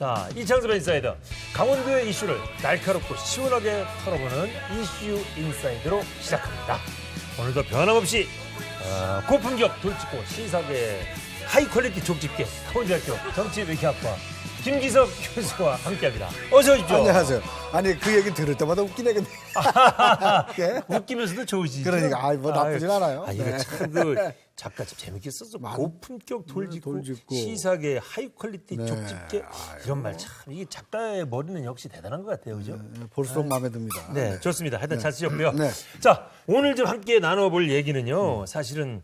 자, 이창섭 인사이더. 강원도의 이슈를 날카롭고 시원하게 털어보는 이슈 인사이드로 시작합니다. 오늘도 변함없이 고품격 돌직구 시사계 하이 퀄리티 족집게 강원대학교 정치외교학과 김기석 교수와 함께합니다. 어서 오십시오. 안녕하세요. 아니 그 얘기 들을 때마다 웃기네 근데. 네? 웃기면서도 좋으시죠? 그러니까 뭐 나쁘진 않아요. 이거 네. 참 그 작가 참 재밌게 썼어. 고품격 돌직구 시사계 하이 퀄리티 족집게 이런 말 참 이게 작가의 머리는 역시 대단한 것 같아요, 그죠? 볼수록 마음에 듭니다. 네, 좋습니다. 하여튼 잘 쓰셨고요. 네. 자, 오늘 좀 함께 나눠볼 얘기는요. 사실은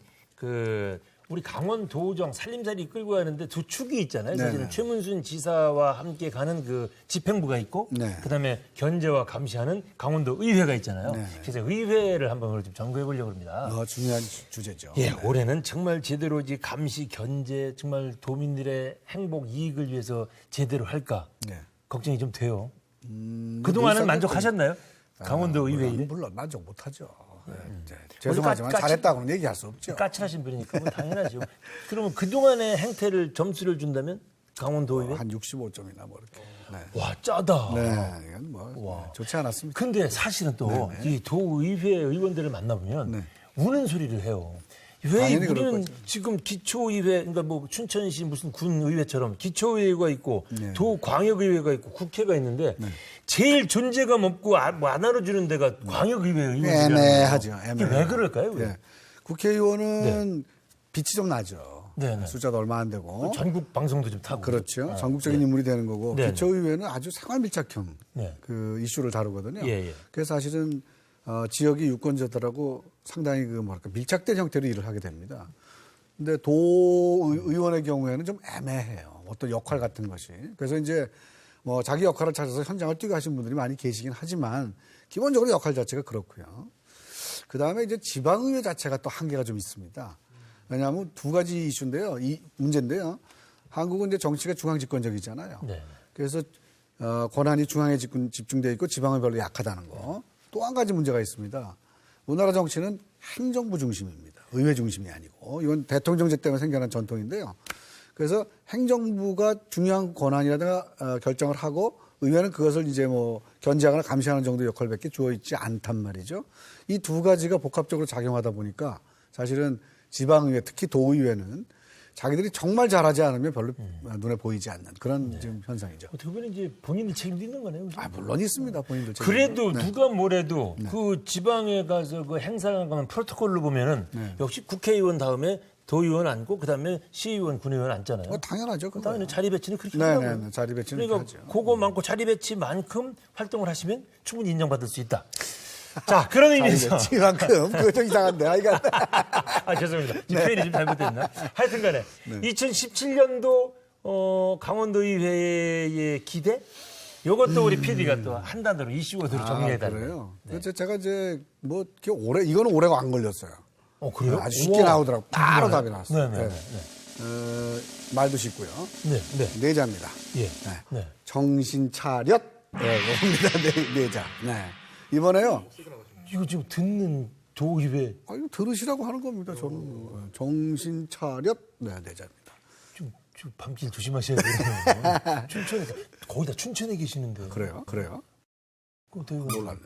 우리 강원도정 살림살이 끌고 가는데 두 축이 있잖아요. 사실은 최문순 지사와 함께 가는 그 집행부가 있고, 그다음에 견제와 감시하는 강원도 의회가 있잖아요. 그래서 의회를 한번 오늘 좀 점검해 보려고 합니다. 중요한 주제죠. 예, 올해는 정말 제대로 감시, 견제, 정말 도민들의 행복, 이익을 위해서 제대로 할까 걱정이 좀 돼요. 그동안은 만족하셨나요? 강원도 의회 일에? 물론 만족 못하죠. 죄송하지만 잘했다고는 얘기할 수 없죠. 까칠하신 분이니까 뭐 당연하죠. 그러면 그동안의 행태를 점수를 준다면 강원도 의회? 한 65점이나 뭐 이렇게. 와, 짜다. 네, 이건 뭐 좋지 않았습니다. 근데 사실은 또 이 도의회 의원들을 만나보면 우는 소리를 해요. 왜 우리는 지금 기초의회, 그러니까 뭐 춘천시 무슨 군의회처럼 기초의회가 있고 도광역의회가 있고 국회가 있는데 제일 존재감 없고 뭐 안 알아주는 데가 광역의회 의원들이라는 거예요. 애매하죠. 이게 왜 그럴까요? 왜? 국회의원은 빛이 좀 나죠. 네네. 숫자도 얼마 안 되고. 전국 방송도 좀 타고. 그렇죠. 전국적인 인물이 되는 거고. 네네. 기초의회는 아주 생활밀착형 그 이슈를 다루거든요. 예. 그래서 사실은 지역이 유권자들하고 상당히 밀착된 형태로 일을 하게 됩니다. 근데 도의원의 경우에는 좀 애매해요. 어떤 역할 같은 것이. 그래서 이제 뭐 자기 역할을 찾아서 현장을 뛰고 하신 분들이 많이 계시긴 하지만 기본적으로 역할 자체가 그렇고요. 그 다음에 이제 지방의회 자체가 또 한계가 좀 있습니다. 왜냐하면 두 가지 이슈인데요. 이 문제인데요. 한국은 이제 정치가 중앙집권적이잖아요. 그래서 권한이 중앙에 집중되어 있고 지방은 별로 약하다는 거. 또 한 가지 문제가 있습니다. 우리나라 정치는 행정부 중심입니다. 의회 중심이 아니고. 이건 대통령제 때문에 생겨난 전통인데요. 그래서 행정부가 중요한 권한이라든가 결정을 하고 의회는 그것을 이제 뭐 견제하거나 감시하는 정도 역할밖에 주어 있지 않단 말이죠. 이 두 가지가 복합적으로 작용하다 보니까 사실은 지방의회, 특히 도의회는 자기들이 정말 잘하지 않으면 별로 눈에 보이지 않는 그런 지금 현상이죠. 어떻게 보면 이제 본인들 책임도 있는 거네요. 그죠? 물론 있습니다. 본인들 책임. 그래도 누가 뭐래도 그 지방에 가서 그 행사하는 프로토콜로 보면은 역시 국회의원 다음에 도의원 앉고 그다음에 시의원, 군의원 앉잖아요. 당연하죠. 당연히 자리 배치는 그렇게 하더라고요. 네, 자리 배치는 그러니까 하죠. 그거 많고 자리 배치만큼 활동을 하시면 충분히 인정받을 수 있다. 자, 그런 의미에서. 지만큼 그거 좀 이상한데, 아이가. 죄송합니다. 표현이 좀 잘못됐나? 하여튼 간에 2017년도 강원도 의회의 기대? 이것도 우리 PD가 또 한 단어로 이슈워드로 정리해달라고. 그래요? 그래서 제가 이제 뭐 이거는 오래가 안 걸렸어요. 그래요? 아주 쉽게 나오더라고. 바로 답이 나왔어요. 네네. 말도 쉽고요. 내자입니다. 네. 정신 차렷. 이겁니다. 내자. 이번에요. 이거 지금 듣는 도의회. 이거 들으시라고 하는 겁니다. 저는 정신 차렷. 내자입니다. 좀 밤길 조심하셔야 돼요. 춘천에 거의 다 춘천에 계시는데. 그래요? 몰랐네.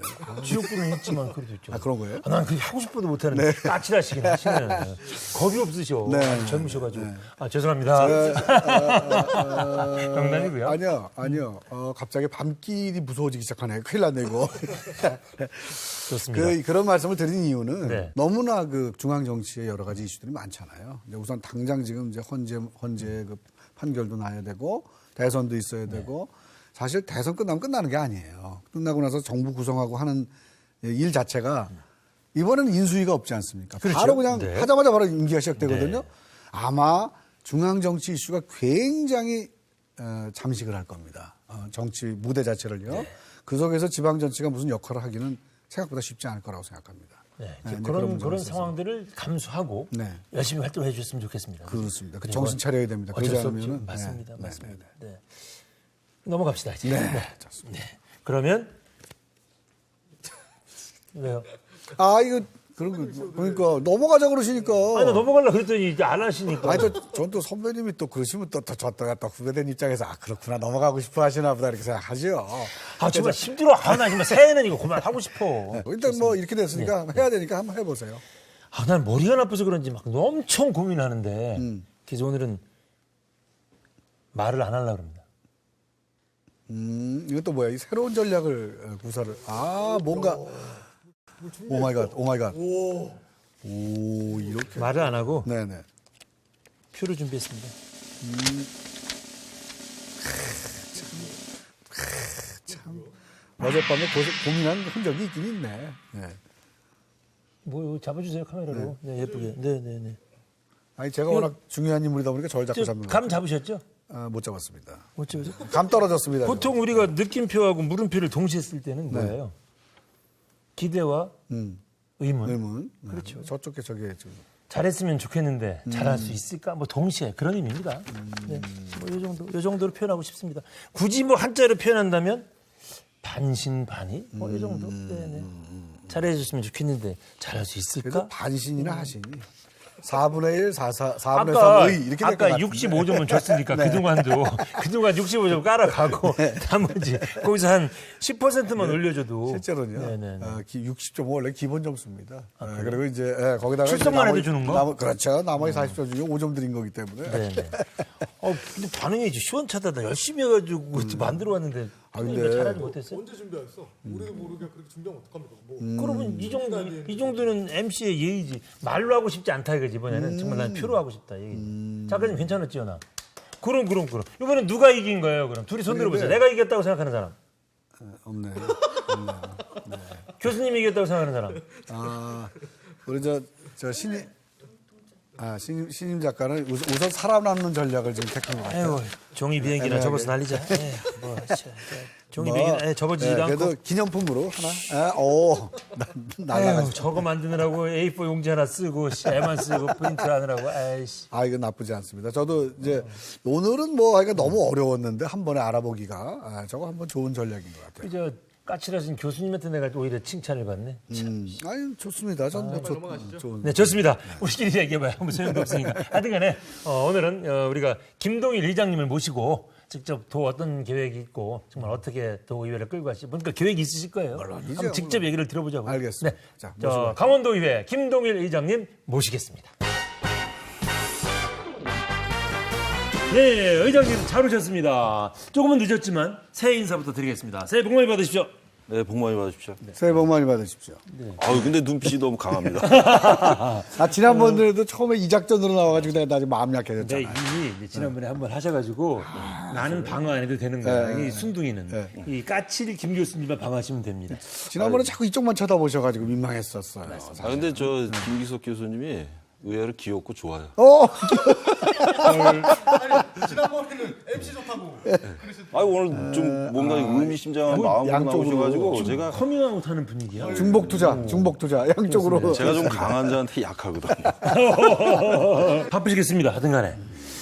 지역구는 있지만 그래도 있죠. 그런 거예요? 난 그게 하고 싶어도 못하는데 까칠하시긴 하시네. 겁이 없으셔. 젊으셔가지고. 죄송합니다. 농담이고요. 아니요. 갑자기 밤길이 무서워지기 시작하네. 큰일 났네 이거. 좋습니다. 그런 말씀을 드린 이유는 너무나 그 중앙 정치에 여러 가지 이슈들이 많잖아요. 우선 당장 지금 이제 헌재 그 판결도 나야 되고 대선도 있어야 되고. 사실 대선 끝나면 끝나는 게 아니에요. 끝나고 나서 정부 구성하고 하는 일 자체가 이번에는 인수위가 없지 않습니까? 그렇죠. 바로 그냥 하자마자 바로 임기가 시작되거든요. 아마 중앙 정치 이슈가 굉장히 잠식을 할 겁니다. 정치 무대 자체를요. 그 속에서 지방 정치가 무슨 역할을 하기는 생각보다 쉽지 않을 거라고 생각합니다. 그런 상황들을 감수하고 열심히 활동해 주셨으면 좋겠습니다. 그렇습니다. 정신 차려야 됩니다. 그러지 않으면 맞습니다. 넘어갑시다. 이제. 좋습니다. 그러면 왜요? 이거 그러니까 넘어가자 그러시니까. 아니, 나 넘어가려고 그랬더니 이제 안 하시니까. 아니, 전 또 선배님이 또 그러시면 또 갖다 후배된 입장에서 그렇구나, 넘어가고 싶어 하시나 보다 이렇게 생각하죠. 정말 힘들어. 나 정말 새해는 이거 그만하고 싶어. 일단 뭐 이렇게 됐으니까 해야 되니까 한번 해보세요. 난 머리가 나빠서 그런지 막 엄청 고민하는데. 그래서 오늘은 말을 안 하려고 합니다. 이것도 뭐야? 이 새로운 전략을 구사를. 뭔가. 오 마이 갓. 오, 이렇게. 말을 안 하고 네네. 표를 준비했습니다. 참. 어젯밤에 고민한 흔적이 있긴 있네. 네. 뭐 잡아주세요, 카메라로. 네, 예쁘게. 네네네. 아니, 제가 워낙 중요한 인물이다 보니까 저를 자꾸 잡는 감 잡으셨죠? 못 잡았습니다. 못 잡으셨죠? 감 떨어졌습니다. 보통 우리가 느낌표하고 물음표를 동시에 쓸 때는 뭐예요? 기대와 의문. 의문. 그렇죠. 저쪽에 저게 지금. 잘했으면 좋겠는데 잘할 수 있을까? 뭐 동시에 그런 의미입니다. 네. 요 정도로 표현하고 싶습니다. 굳이 뭐 한자로 표현한다면 반신반의 요 정도. 네네. 잘해줬으면 좋겠는데 잘할 수 있을까? 그래도 반신이나 하시니. 4분의 1, 4분의 3 아까 의 이렇게 될것 같은데. 65점은 줬으니까 네. 그동안 65점 깔아가고 나머지 거기서 한 10%만 올려줘도 실제로는요. 네네. 60점 원래 기본 점수입니다. 그리고 이제 거기다가 출석만 해도 주는 거? 그렇죠. 나머지 40점 중에 5점 드린 거기 때문에. 네네. 근데 반응이 이제 시원찮다. 나 열심히 해가지고 만들어 왔는데 근데 잘하지 못했어요. 언제 준비했어? 우리도 모르게 그렇게 준비하면 어떡합니까? 뭐. 그러면 이 정도는 MC의 예의지. 말로 하고 싶지 않다 이거지 이번에는. 정말 난 표로 하고 싶다 얘기지. 작가님 괜찮았지요 나? 그럼. 이번엔 누가 이긴 거예요 그럼? 둘이 손 들어보세요. 내가 이겼다고 생각하는 사람. 없네요. 네. 교수님이 이겼다고 생각하는 사람. 우리 저 신임 작가는 우선 살아남는 전략을 지금 택한 것 같아요. 아이고 종이 비행기나 접어서 날리자. 종이 비행기 접어지지도 않고. 그래도 기념품으로 하나. 날라가죠. 저거 만드느라고 A4 용지 하나 쓰고 애만 쓰고 프린트 하느라고. 아이씨. 이거 나쁘지 않습니다. 저도 이제 오늘은 그러니까 너무 어려웠는데 한 번에 알아보기가 저거 한번 좋은 전략인 것 같아요. 그저 까칠하신 교수님한테 내가 오히려 칭찬을 받네. 아니 좋습니다. 전 좋은. 네, 좋습니다. 우리끼리 얘기해봐요. 아무 소용도 없으니까. 하여튼간에 오늘은 우리가 김동일 의장님을 모시고 직접 도 어떤 계획이 있고 정말 어떻게 도 의회를 끌고 가실지 그러니까 계획이 있으실 거예요. 물론이죠, 한번 직접 얘기를 들어보자고요. 알겠습니다. 네, 자, 강원도의회 김동일 의장님 모시겠습니다. 네, 의장님 잘 오셨습니다. 조금은 늦었지만 새해 인사부터 드리겠습니다. 새해 복 많이 받으십시오. 네, 복 많이 받으십시오. 새해 복 많이 받으십시오. 근데 눈빛이 너무 강합니다. 지난번에도 처음에 이 작전으로 나와가지고 내가 나중에 마음 약해졌잖아요. 이미 지난번에 한번 하셔가지고 나는 방어 안 해도 되는 거야. 이 순둥이는 이 까칠 김 교수님만 방어하시면 됩니다. 지난번에 자꾸 이쪽만 쳐다보셔가지고 민망했었어요. 근데 저 김기석 교수님이 의외로 귀엽고 좋아요. 지난번에는 MC 좋다고. 오늘 좀 뭔가 의미심장한 마음으로 양쪽으로 나오셔가지고 제가 커밍아웃 하는 분위기야. 중복 투자 양쪽으로. 제가 좀 강한 자한테 약하거든요. 바쁘시겠습니다. 하여튼 간에.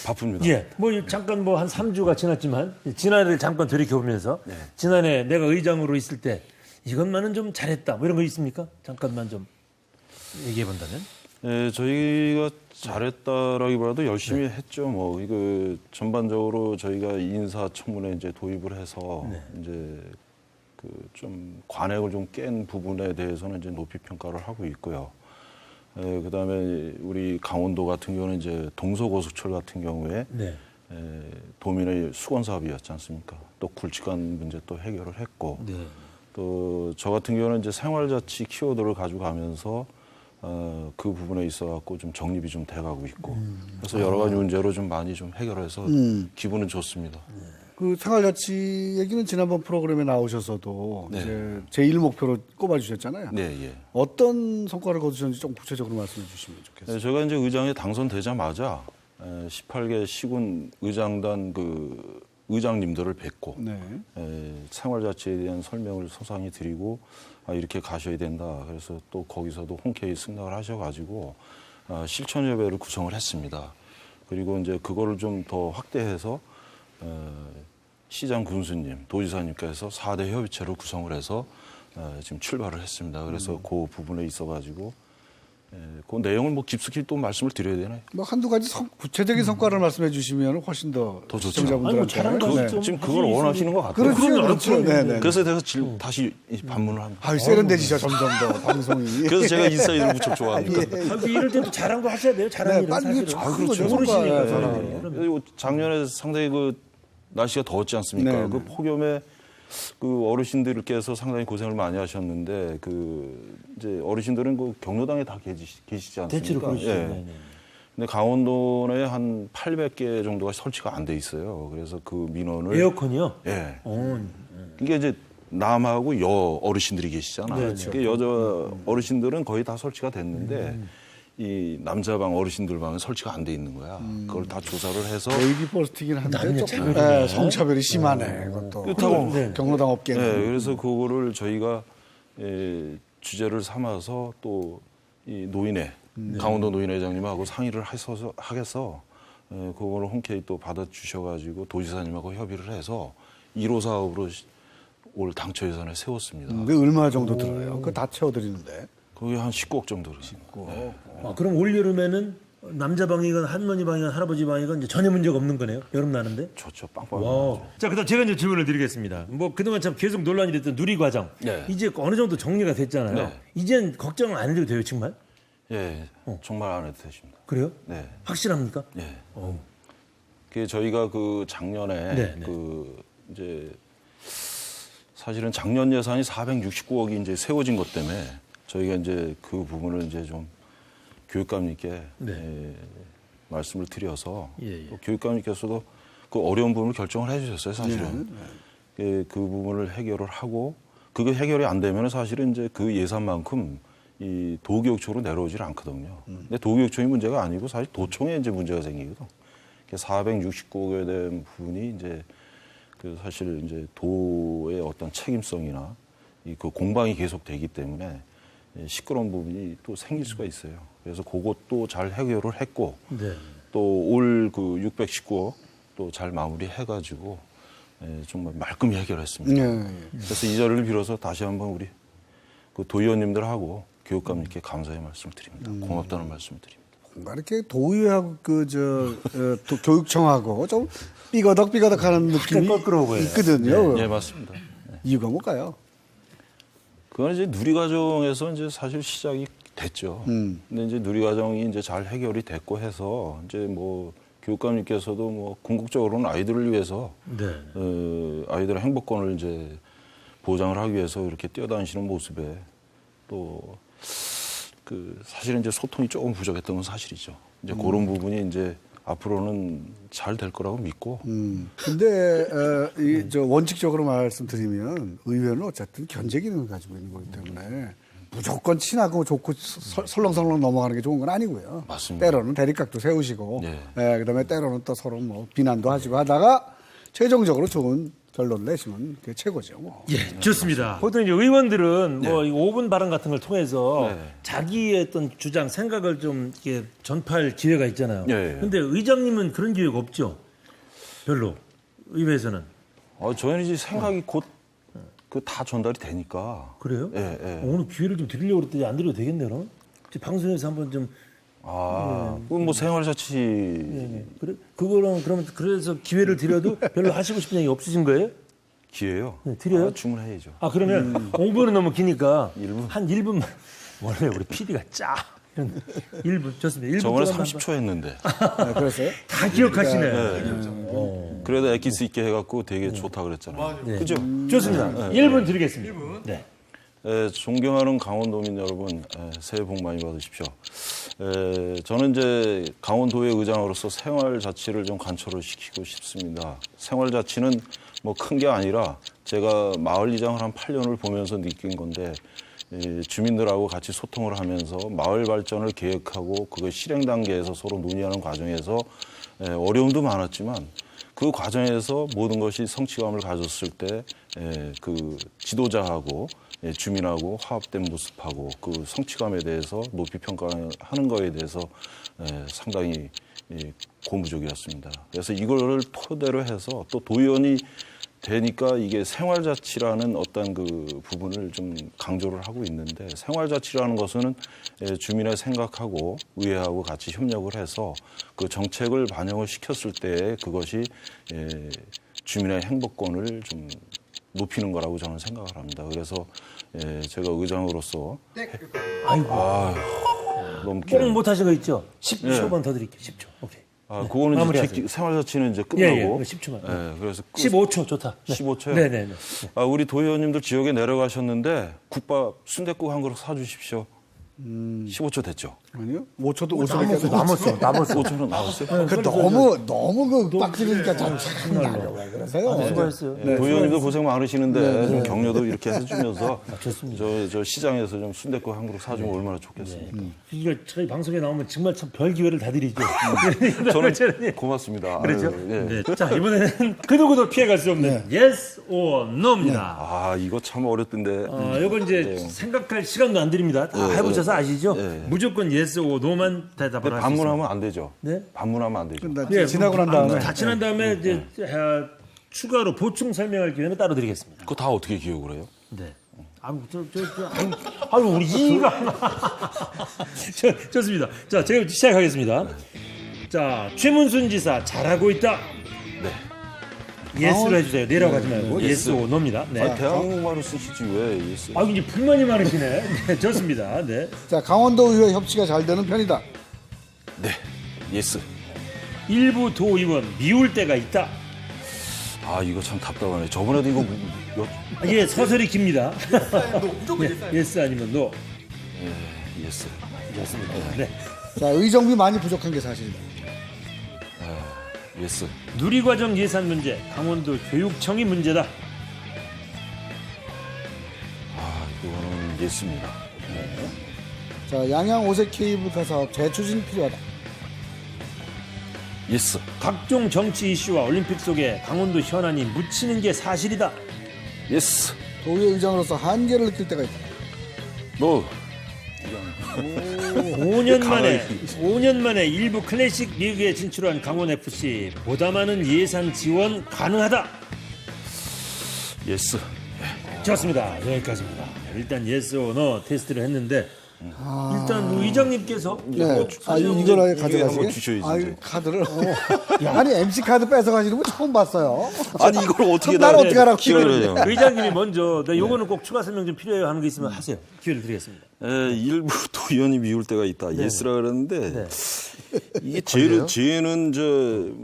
바쁩니다. 예. 잠깐 한 3주가 지났지만 지난해를 잠깐 돌이켜보면서 지난해 내가 의장으로 있을 때 이것만은 좀 잘했다. 이런 거 있습니까? 잠깐만 좀 얘기해 본다면. 네, 저희가 잘했다라기보다도 열심히 했죠. 이거 전반적으로 저희가 인사청문회 이제 도입을 해서 이제 좀 관행을 좀 깬 부분에 대해서는 이제 높이 평가를 하고 있고요. 그다음에 우리 강원도 같은 경우는 이제 동서고속철 같은 경우에 도민의 수건 사업이었지 않습니까? 또 굵직한 문제 또 해결을 했고 또 저 같은 경우는 이제 생활자치 키워드를 가져가면서 그 부분에 있어갖고 좀 정립이 좀 돼가고 있고 그래서 여러 가지 문제로 좀 많이 좀 해결해서 기분은 좋습니다. 그 생활자치 얘기는 지난번 프로그램에 나오셔서도 이제 제1 목표로 꼽아주셨잖아요. 네, 예. 어떤 성과를 거두셨는지 좀 구체적으로 말씀해 주시면 좋겠습니다. 네, 제가 이제 의장에 당선되자마자 18개 시군 의장단 의장님들을 뵙고 생활자치에 대한 설명을 소상히 드리고 이렇게 가셔야 된다. 그래서 또 거기서도 흔쾌히 승낙을 하셔가지고 실천협의회를 구성을 했습니다. 그리고 이제 그거를 좀 더 확대해서 시장 군수님, 도지사님께서 4대 협의체를 구성을 해서 지금 출발을 했습니다. 그래서 그 부분에 있어가지고 그 내용을 뭐 깊숙이 또 말씀을 드려야 되나요? 뭐 한두 가지 구체적인 성과를 말씀해 주시면 훨씬 더 좋죠. 시청자분들한테. 아니, 뭐 잘한 거 네. 좀 지금 그걸 원하시는 것 같아요. 그렇죠. 네. 그래서 내가 다시 반문을 합니다. 아유, 세련되지죠, 점점 더, 방송이. 그래서 제가 인사이드를 무척 좋아합니다. 이럴 때도 잘한 거 하셔야 돼요. 잘한 일은 빨리 사실은. 큰 거죠, 모르시니까. 성과예요. 그리고 작년에 상당히 그 날씨가 더웠지 않습니까? 네, 그 네. 폭염에 그 어르신들께서 상당히 고생을 많이 하셨는데 이제 어르신들은 그 경로당에 다 계시지 않습니까? 대체로 그러시죠. 예. 네네. 근데 강원도에 한 800개 정도가 설치가 안 돼 있어요. 그래서 그 민원을 에어컨이요? 예. 어, 이게 이제 남하고 여 어르신들이 계시잖아요. 그렇죠. 그 여자 어르신들은 거의 다 설치가 됐는데 이 남자 방 어르신들 방은 설치가 안 돼 있는 거야. 그걸 다 조사를 해서 베이비 버스트긴 한데 남녀 조금 차별이네. 성차별이 심하네. 그것도. 그렇다고. 네. 경로당 업계는. 네, 그래서 그거를 저희가 주제를 삼아서 또 이 노인회 강원도 노인회장님하고 상의를 하겠어. 그거를 흔쾌히 또 받아 주셔가지고 도지사님하고 협의를 해서 1호 사업으로 올 당초 예산을 세웠습니다. 그게 얼마 정도 들어요? 그거 다 채워드리는데. 거기 한 19억 정도 들어요. 아, 그럼 올 여름에는 남자 방이건 할머니 방이건 할아버지 방이건 이제 전혀 문제가 없는 거네요. 여름 나는데. 좋죠, 빵빵. 와. 자, 그다음 제가 이제 질문을 드리겠습니다. 뭐 그동안 참 계속 논란이 됐던 누리 과정. 네. 이제 어느 정도 정리가 됐잖아요. 네. 이젠 걱정 안 해도 돼요, 정말? 예, 정말 안 해도 되십니다. 그래요? 네, 확실합니까? 예. 어. 그 저희가 그 작년에 네, 네. 그 이제 사실은 작년 예산이 469억이 이제 세워진 것 때문에 저희가 이제 그 부분을 이제 좀 교육감님께 네. 말씀을 드려서 예, 예. 또 교육감님께서도 그 어려운 부분을 결정을 해주셨어요, 사실은. 그 부분을 해결을 하고 그게 해결이 안 되면 사실은 이제 그 예산만큼 이 도교육청으로 내려오질 않거든요. 근데 도교육청이 문제가 아니고 사실 도청에 이제 문제가 생기거든. 469억에 대한 부분이 이제 그 사실 이제 도의 어떤 책임성이나 이 그 공방이 계속되기 때문에 시끄러운 부분이 또 생길 수가 있어요. 그래서 그것도 잘 해결을 했고 네. 또 올 그 619억 또 잘 마무리해가지고 정말 말끔히 해결했습니다. 예. 그래서 이 자리를 빌어서 다시 한번 우리 그 도의원님들하고 교육감님께 감사의 말씀을 드립니다. 고맙다는 말씀을 드립니다. 뭔가 이렇게 도의회하고 교육청하고 좀 삐거덕삐거덕하는 느낌이 껄끄러워 보여요. 있거든요. 예, 맞습니다. 이유가 뭘까요? 그건 이제 누리과정에서 이제 사실 시작이 됐죠. 근데 이제 누리과정이 이제 잘 해결이 됐고 해서 이제 뭐 교육감님께서도 뭐 궁극적으로는 아이들을 위해서 네. 아이들의 행복권을 이제 보장을 하기 위해서 이렇게 뛰어다니시는 모습에 또 그 사실은 이제 소통이 조금 부족했던 건 사실이죠. 이제 그런 부분이 이제 앞으로는 잘 될 거라고 믿고. 근데 저 원칙적으로 말씀드리면 의회는 어쨌든 견제 기능을 가지고 있는 거기 때문에 무조건 친하고 좋고 설렁설렁 넘어가는 게 좋은 건 아니고요. 맞습니다. 때로는 대립각도 세우시고, 네. 그다음에 때로는 또 서로 뭐 비난도 하시고 하다가 최종적으로 좋은 결론을 내시면 그게 최고죠. 뭐. 예, 좋습니다. 보통 이제 의원들은 뭐 5분 발언 같은 걸 통해서 네. 자기의 어떤 주장, 생각을 좀 이렇게 전파할 기회가 있잖아요. 예, 예. 근데 의장님은 그런 기회가 없죠. 별로. 의회에서는. 저희는 이제 생각이 곧 그 다 전달이 되니까. 그래요? 예, 예. 오늘 기회를 좀 드리려고 그랬더니 안 드려도 되겠네요. 그럼? 방송에서 한번 좀. 그건 뭐 생활자치. 네. 그래? 그거랑 그러면 그래서 기회를 드려도 별로 하시고 싶은 얘기 없으신 거예요? 기회요? 네, 드려요? 주문해야죠. 그러면 5분은 너무 기니까 1분? 한 1분만. 원래 우리 PD가 짜. 1분 좋습니다. 1분 저번에 동안만 30초 했는데. 그랬어요? 다 기억하시네. 그래도 엑기스 있게 해갖고 되게 좋다 그랬잖아요. 네. 그죠? 좋습니다. 1분 드리겠습니다. 1분. 네. 존경하는 강원도민 여러분, 새해 복 많이 받으십시오. 저는 이제 강원도의 의장으로서 생활자치를 좀 관철을 시키고 싶습니다. 생활자치는 뭐 큰 게 아니라 제가 마을이장을 한 8년을 보면서 느낀 건데 주민들하고 같이 소통을 하면서 마을 발전을 계획하고 그걸 실행 단계에서 서로 논의하는 과정에서 어려움도 많았지만 그 과정에서 모든 것이 성취감을 가졌을 때 그 지도자하고 주민하고 화합된 모습하고 그 성취감에 대해서 높이 평가하는 거에 대해서 상당히 고무적이었습니다. 그래서 이거를 토대로 해서 또 도의원이 되니까 이게 생활자치라는 어떤 그 부분을 좀 강조를 하고 있는데 생활자치라는 것은 주민의 생각하고 의회하고 같이 협력을 해서 그 정책을 반영을 시켰을 때 그것이 주민의 행복권을 좀 높이는 거라고 저는 생각을 합니다. 그래서 제가 의장으로서 아이고. 너무 꼭 길어요. 못하신 거 있죠? 10초만 더 드릴게요. 10초. 오케이. 그거는 이제 마무리하세요. 생활자치는 이제 예, 끝나고. 예. 10초만. 그래서 15초 좋다. 네. 15초요? 네네네. 우리 도의원님들 지역에 내려가셨는데 국밥 순댓국 한 그릇 사주십시오. 15초 됐죠? 아니요? 5초도 남았어. 5초는 나왔어요? 그 너무 그 빡치니까 참 날려고 그러세요. 수고했어요. 도의원님들 고생 많으시는데 좀 격려도 이렇게 해주면서 좋습니다. 저 시장에서 좀 순댓국 한 그릇 사주면 얼마나 좋겠습니까? 이거 저희 방송에 나오면 정말 참 별 기회를 다 드리죠. 저는 고맙습니다. 그렇죠? 아유, 예. 네. 자, 이번에는 그 누구도 피해갈 수 없는 yes or no입니다. 이거 참 어렵던데. 이거 이제 생각할 시간도 안 드립니다. 다 해보셔서 아시죠? 무조건 yes or no만 대답을 하시죠. 반문하면 안 되죠. 네? 반문하면 안 되죠. 예, 지나고 난 다음에 다 지난 다음에 이제 추가로 보충 설명할 기회는 따로 드리겠습니다. 그거 다 어떻게 기억을 해요? 네. 아유, 우리 이가. 좋습니다. 자, 제가 시작하겠습니다. 자, 최문순 지사 잘하고 있다. 네. 예스로 해주세요. 네라고 하지 말고 예스 오 노입니다. 네. 대한민국 말을 쓰시지 왜 예스? 이제 불만이 많으시네. 네, 좋습니다. 네. 자, 강원도 의회 협치가 잘 되는 편이다. 네, 예스. 일부 도의원 미울 때가 있다. 이거 참 답답하네. 저번에도 이거 예, 서설이 깁니다. 예스 아니면 노. 예스. 좋습니다. 네. 자, 의정비 많이 부족한 게 사실이다. 예스. 누리과정 예산 문제, 강원도 교육청이 문제다. 이거는 예스입니다. 자, 양양 오색 케이블카 사업 재추진 필요하다. 예스. 각종 정치 이슈와 올림픽 속에 강원도 현안이 묻히는 게 사실이다. 예스. 도의회 의장으로서 한계를 느낄 때가 있다. 노. 5년 만에 일부 클래식 리그에 진출한 강원FC 보다 많은 예산 지원 가능하다. 예스. 좋습니다. 여기까지입니다. 일단 예스 오너 테스트를 했는데 일단 의장님께서 네. 이걸 아예 한번 가져가시게? 주셔야지. 카드를. 아니, MC 카드 뺏어가시는 거 처음 봤어요. 아니 이걸 어떻게 난 어떻게 하라고 기회를 해요? 의장님이 먼저 요거는 꼭 추가 설명 좀 필요해요 하는 게 있으면 하세요. 기회를 드리겠습니다. 일부 도의원이 미울 때가 있다. 예스라 그러는데 네. 이게 죄는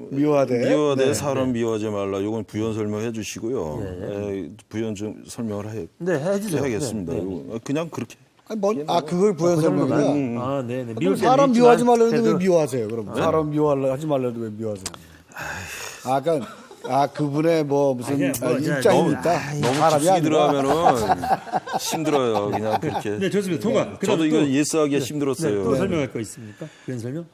미워하되 사람 미워하지 말라. 요건 부연 설명해 주시고요. 부연 좀 설명을 해주세요. 해야겠습니다. 네. 그냥 그렇게. 그걸 부연 설명이야. 네네. 그럼 사람 미워하지 말라는데 왜 미워하세요? 그럼 사람 미워하지 말라는데 왜 미워하세요? 그분의 무슨 입장이 있다. 너무 사람이 깊숙이 아니라. 들어가면은 힘들어요. 그냥 그렇게. 네, 좋습니다. 통과. 저도 이거 예스하기가 힘들었어요. 또 설명할 거 있습니까? 부연 설명?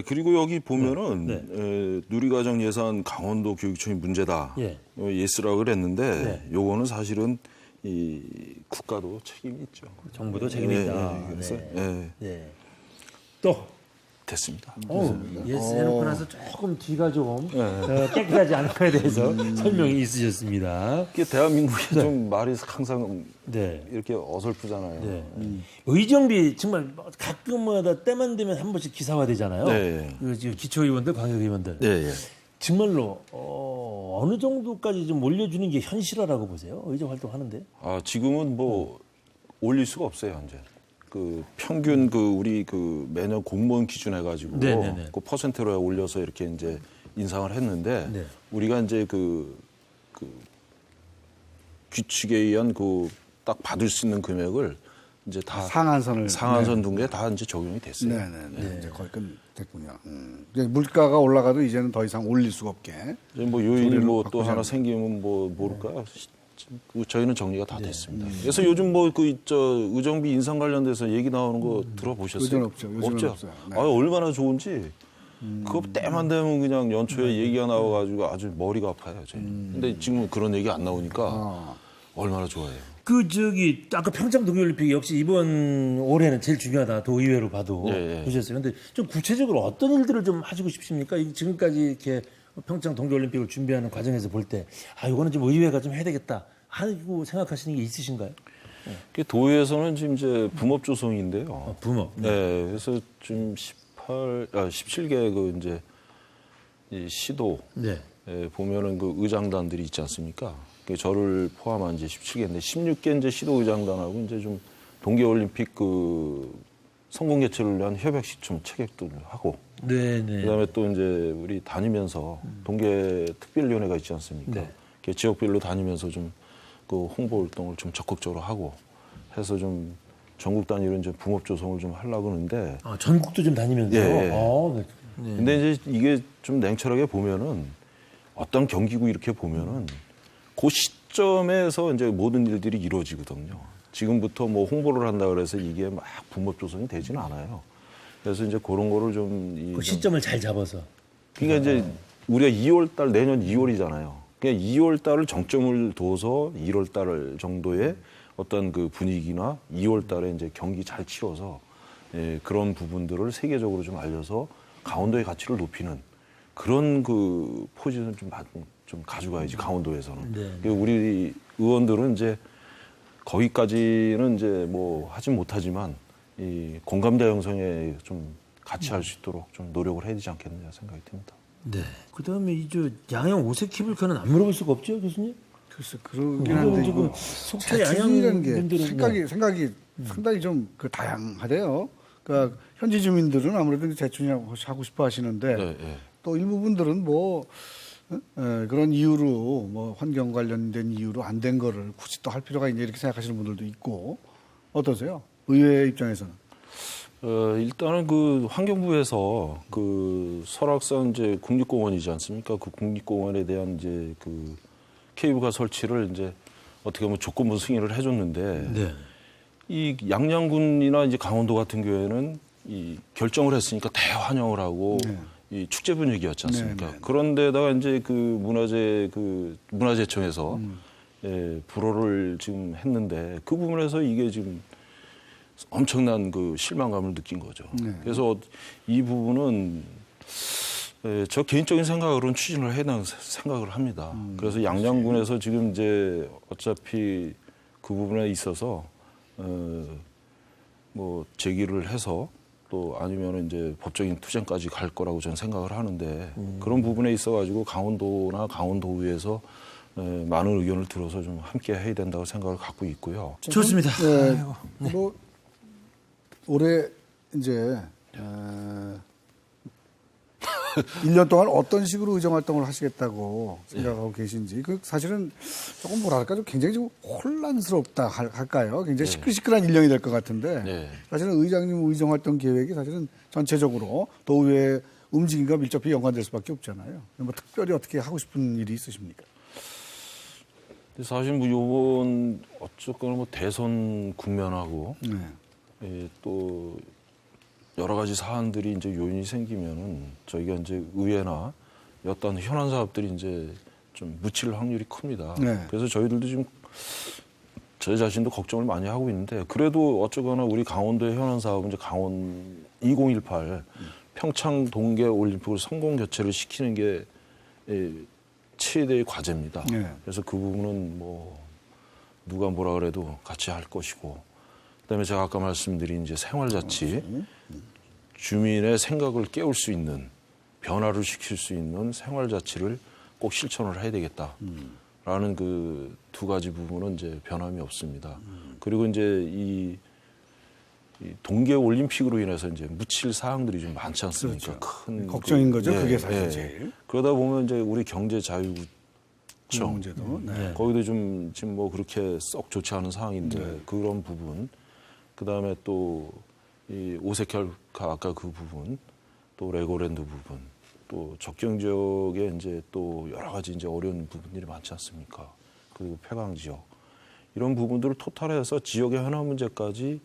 그리고 여기 보면은 누리과정 예산 강원도 교육청이 문제다. 예스라고 그랬는데 요거는 사실은 이 국가도 책임이 있죠. 정부도 책임이 있다. 그래서 또 됐습니다. 예스 해놓고 나서 조금 뒤가 좀 깨끗하지 않은 거에 대해서 설명이 있으셨습니다. 이게 대한민국이 좀 말이 항상 이렇게 어설프잖아요. 의정비 정말 가끔마다 때만 되면 한 번씩 기사화되잖아요. 기초의원들, 광역의원들. 정말로 어느 정도까지 좀 올려주는 게 현실화라고 보세요? 의정 활동하는데? 지금은 올릴 수가 없어요, 현재. 그 평균 우리 매년 공무원 기준 해가지고 그 퍼센트로 올려서 이렇게 이제 인상을 했는데 우리가 이제 그 규칙에 의한 딱 받을 수 있는 금액을 이제 다 상한선 둔 게 다 이제 적용이 됐어요. 이제 거의 끝됐군요. 물가가 올라가도 이제는 더 이상 올릴 수가 없게. 이제 요인이 또 하나 생기면 모를까. 저희는 정리가 다 됐습니다. 그래서 요즘 의정비 인상 관련돼서 얘기 나오는 거 들어보셨어요? 요즘은 없어요. 얼마나 좋은지. 그거 때만 되면 그냥 연초에 얘기가 나와가지고 아주 머리가 아파요. 근데 지금 그런 얘기 안 나오니까 얼마나 좋아해요. 아까 평창 동계올림픽이 역시 이번 올해는 제일 중요하다. 도의회로 봐도. 보셨어요. 근데 좀 구체적으로 어떤 일들을 좀 하시고 싶습니까? 지금까지 이렇게 평창 동계올림픽을 준비하는 과정에서 볼 때 이거는 좀 의회가 좀 해야 되겠다 하고 생각하시는 게 있으신가요? 도의회에서는 지금 이제 붕업 조성인데요. 붕업. 네. 그래서 지금 17개 그 이제 이 시도 네. 보면은 그 의장단들이 있지 않습니까? 저를 포함한 이제 17개인데 16개 이제 시도 의장단하고 이제 좀 동계올림픽 그 성공 개최를 위한 협약식 좀 체결도 하고. 네네. 그다음에 또 이제 우리 다니면서 동계 특별위원회가 있지 않습니까? 네. 지역별로 다니면서 좀 그 홍보 활동을 좀 적극적으로 하고 해서 좀 전국 단위로 이제 붕업 조성을 좀 하려고 하는데. 전국도 좀 다니면서. 예. 네. 근데 이제 이게 좀 냉철하게 보면은 어떤 경기고 이렇게 보면은 그 시점에서 이제 모든 일들이 이루어지거든요. 지금부터 뭐 홍보를 한다 그래서 이게 막 붕업 조성이 되지는 않아요. 그래서 이제 그런 거를 좀. 그 시점을 잘 잡아서. 그러니까 이제 우리가 2월 달, 내년 2월이잖아요. 그냥 2월 달을 정점을 둬서 1월 달 정도의 어떤 그 분위기나 2월 달에 이제 경기 잘 치러서 그런 부분들을 세계적으로 좀 알려서 강원도의 가치를 높이는 그런 그 포지션을 좀 가져가야지, 강원도에서는. 네. 우리 의원들은 이제 거기까지는 이제 뭐 하진 못하지만 이 공감대 형성에 좀 같이 할 수 있도록 좀 노력을 해야 되지 않겠느냐 생각이 듭니다. 네. 그다음에 이제 양양 오색 케이블카는 안 물어볼 수가 없죠, 교수님? 글쎄 그러긴 한데 지금 이거 속초 재출이라는 게 양양분들은 생각이 상당히 좀 그 다양하대요. 그러니까 현지 주민들은 아무래도 재출이라고 하고 싶어 하시는데 네, 네. 또 일부 분들은 뭐 그런 이유로 뭐 환경 관련된 이유로 안 된 거를 굳이 또 할 필요가 있냐 이렇게 생각하시는 분들도 있고 어떠세요? 의회 입장에서는? 일단은 그 환경부에서 그 설악산 이제 국립공원이지 않습니까? 그 국립공원에 대한 이제 그 케이블카 설치를 이제 어떻게 보면 조건부 승인을 해줬는데 네. 이 양양군이나 이제 강원도 같은 경우에는 이 결정을 했으니까 대환영을 하고 이 축제 분위기였지 않습니까? 네, 네. 그런데다가 이제 그 문화재청에서 불허를 지금 했는데 그 부분에서 이게 지금 엄청난 그 실망감을 느낀 거죠. 네. 그래서 이 부분은 저 개인적인 생각으로는 추진을 해야 된다고 생각을 합니다. 그래서 양양군에서 지금 이제 어차피 그 부분에 있어서 뭐 제기를 해서 또 아니면 이제 법적인 투쟁까지 갈 거라고 저는 생각을 하는데 그런 부분에 있어가지고 강원도나 강원도의회에서 많은 의견을 들어서 좀 함께 해야 된다고 생각을 갖고 있고요. 좋습니다. 뭐 올해 이제 1년 동안 어떤 식으로 의정 활동을 하시겠다고 생각하고 계신지 그 사실은 조금 뭐랄까 좀 굉장히 좀 혼란스럽다 할까요? 굉장히 시끌시끌한 1년이 될 것 같은데 네. 사실은 의장님 의정 활동 계획이 사실은 전체적으로 도의회 움직임과 밀접히 연관될 수밖에 없잖아요. 뭐 특별히 어떻게 하고 싶은 일이 있으십니까? 사실 뭐 이번 어쨌거나 뭐 대선 국면하고 또 여러 가지 사안들이 이제 요인이 생기면은 저희가 이제 의회나 어떤 현안 사업들이 이제 좀 묻힐 확률이 큽니다. 네. 그래서 저희들도 지금 저 자신도 걱정을 많이 하고 있는데 그래도 어쩌거나 우리 강원도의 현안 사업은 이제 강원 2018 평창 동계 올림픽을 성공 개최를 시키는 게 최대의 과제입니다. 네. 그래서 그 부분은 뭐 누가 뭐라 그래도 같이 할 것이고 그다음에 제가 아까 말씀드린 이제 생활자치 주민의 생각을 깨울 수 있는 변화를 시킬 수 있는 생활자치를 꼭 실천을 해야 되겠다라는 그 두 가지 부분은 이제 변함이 없습니다. 그리고 이제 이 동계 올림픽으로 인해서 이제 묻힐 사항들이 좀 많지 않습니까? 그렇죠. 큰 걱정인 거죠. 그게 사실 제일. 그러다 보면 이제 우리 경제 자유구청 문제도. 네. 거기도 좀 지금 뭐 그렇게 썩 좋지 않은 상황인데 그런 부분, 그 다음에 또 이 오색혈카 아까 그 부분, 또 레고랜드 부분, 또 적경 지역에 이제 또 여러 가지 이제 어려운 부분들이 많지 않습니까? 그리고 폐강 지역 이런 부분들을 토탈해서 지역의 현안 문제까지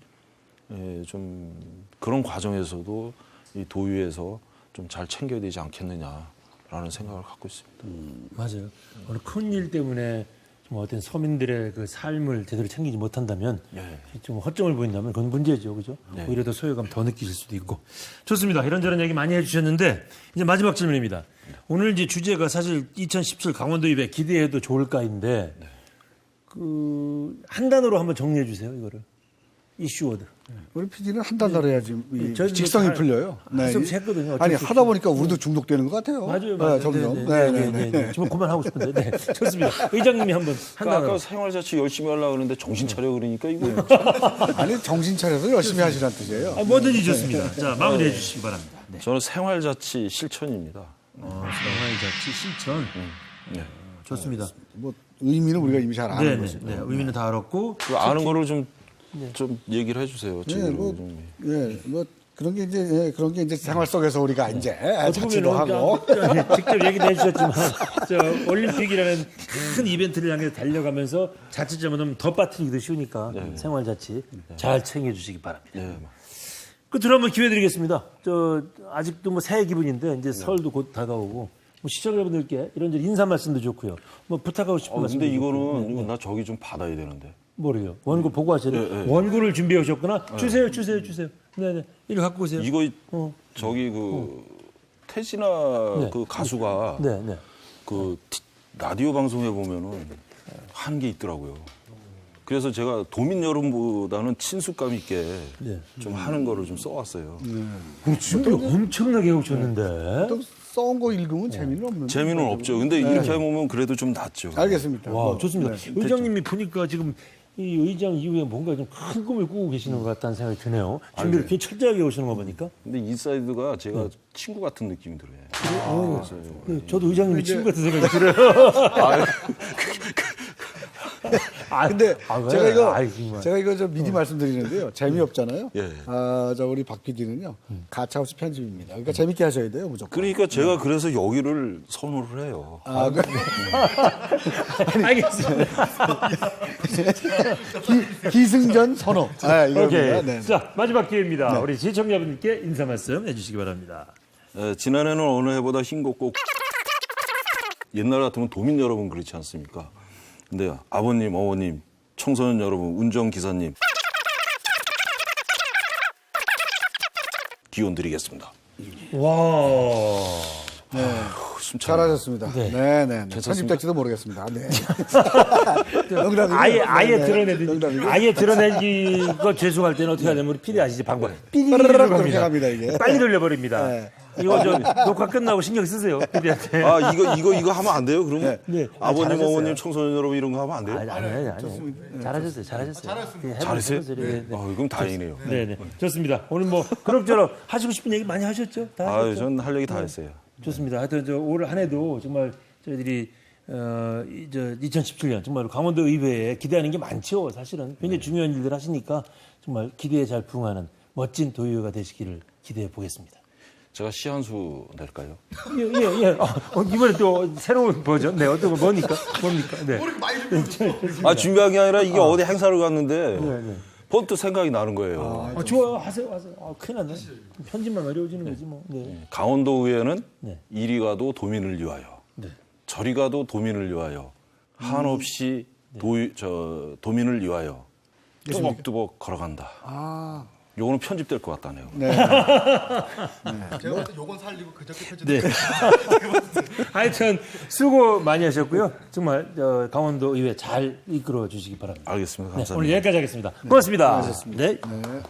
좀 그런 과정에서도 이 도의회에서 좀 잘 챙겨야 되지 않겠느냐라는 생각을 갖고 있습니다. 맞아요. 어느 큰 일 때문에 좀 어떤 서민들의 그 삶을 제대로 챙기지 못한다면 네. 좀 허점을 보인다면 그건 문제죠, 그죠? 오히려 더 소외감 더 느끼실 수도 있고. 좋습니다. 이런저런 얘기 많이 해주셨는데 이제 마지막 질문입니다. 오늘 이제 주제가 사실 2017 강원도 입에 기대해도 좋을까인데 그 한 단어로 한번 정리해 주세요, 이거를. 이슈워드. 우리 PD는 한 단어로 해야지 이 저희도 직성이 잘 풀려요. 좀 했거든요. 아니 어쩔 수 하다 보니까 우리도 중독되는 것 같아요. 맞아요, 네, 점점. 네. 좀 그만하고 싶은데. 네. 좋습니다. 의장님이 한번 한 단어로. 아까 생활자치 열심히 하려고 그러는데 정신 차려 그러니까 이거 아니 정신 차려서 열심히 하시라는 뜻이에요. 뭐든지 좋습니다. 자, 마무리해 주시기 바랍니다. 네. 저는 생활자치 실천입니다. 생활자치 실천. 네. 좋습니다. 뭐 의미는 우리가 이미 잘 아는 거죠. 네. 의미는 다 알았고. 그 아는 거를 좀 얘기를 해주세요. 네, 제대로 뭐, 좀. 뭐 그런 게 이제 그런 게 이제 생활 속에서 우리가 이제 자취도 하고. 직접 얘기도 해주셨지만 저 올림픽이라는 큰 이벤트를 향해 달려가면서 자칫하면 더 빠뜨리기도 쉬우니까 생활자치 잘 챙겨주시기 바랍니다. 네. 끝으로 한번 기회 드리겠습니다. 저 아직도 뭐 새해 기분인데 이제 설도 곧 다가오고 뭐 시청자분들께 이런저런 인사 말씀도 좋고요. 뭐 부탁하고 싶은 말씀도 근데 좋고요. 이거는 이거 나 저기 좀 받아야 되는데. 뭐래요? 원고 보고 하셔요? 원고를 준비해 오셨구나? 주세요. 네네. 이거 갖고 오세요. 이거 저기 그 태진아 그 가수가 네. 그 라디오 방송에 보면은 하는 게 있더라고요. 그래서 제가 도민 여러분보다는 친숙감 있게 좀 하는 거를 좀 써왔어요. 준비 엄청나게 해오셨는데. 또 써온 거 읽으면 재미는 없는데. 재미는 없죠. 근데 이렇게 해보면 그래도 좀 낫죠. 알겠습니다. 와, 뭐, 좋습니다. 네. 의장님이 보니까 지금 이 의장 이후에 뭔가 좀 큰 꿈을 꾸고 계시는 것 같다는 생각이 드네요. 준비를 굉장히 철저하게 오시는 거 보니까. 근데 인사이드가 제가 친구 같은 느낌이 들어요. 그래서 네, 저도 의장님이 친구 같은 생각이 들어요. 근데 왜? 제가 이거 좀 미리 말씀드리는데요. 재미없잖아요. 예. 저 우리 박 PD는요. 가차없이 편집입니다. 그러니까 재밌게 하셔야 돼요, 무조건. 그러니까 제가 그래서 여기를 선호를 해요. 알겠습니다. 기승전 선호. 이겁니다. 오케이. 네. 자, 마지막 기회입니다. 우리 시청자분들께 인사 말씀 해주시기 바랍니다. 지난해는 어느 해보다 힘겹고 옛날 같으면 도민 여러분 그렇지 않습니까? 근데 아버님, 어머님, 청소년 여러분, 운전기사님 기원 드리겠습니다. 와. 잘하셨습니다. 네. 편집될지도 모르겠습니다. 네. 농담이고요. 아예 네. 드러내듯이 농담이고요. 아예 드러내기 거 죄송할 때는 어떻게 하냐면 우리 PD 아시지 방법 삐리리로 그렇게 갑니다, 이게. 빨리 돌려버립니다. 네. 이거 저 녹화 끝나고 신경 쓰세요 PD한테. 아 이거 하면 안 돼요? 그러면 네. 아버님, 잘하셨어요. 어머님, 청소년 여러분 이런 거 하면 안 돼요? 아니. 잘하셨어요. 잘했어요? 네. 그럼 다행이네요. 네. 좋습니다. 오늘 뭐 그럭저럭 하시고 싶은 얘기 많이 하셨죠? 다 하셨죠? 전 할 얘기 다 했어요. 좋습니다. 하여튼 올 한 해도 정말 저희들이 2017년 정말 강원도 의회에 기대하는 게 많죠. 사실은 굉장히 중요한 일들 하시니까 정말 기대에 잘 부응하는 멋진 도의회가 되시기를 기대해 보겠습니다. 제가 시 한 수 낼까요? 예. 이번에 또 새로운 버전. 네, 어떤 거 뭡니까? 네. 준비한 게 아니라 이게 어디 행사를 갔는데 네. 번뜩 생각이 나는 거예요. 좋아요. 하세요. 큰일 났네. 편집만 어려워지는 거지 뭐. 네. 강원도 의회는 네. 이리 가도 도민을 위하여, 네. 저리 가도 도민을 위하여, 한없이 도민을 위하여 뚜벅뚜벅 걸어간다. 요거는 편집될 것 같다네요. 네. 제가 볼때 요건 살리고 그저께 편집. 네. 하여튼 수고 많이 하셨고요. 정말 강원도 의회 잘 이끌어 주시기 바랍니다. 알겠습니다. 네, 감사합니다. 오늘 여기까지 하겠습니다. 고맙습니다. 고맙습니다. 네. 네.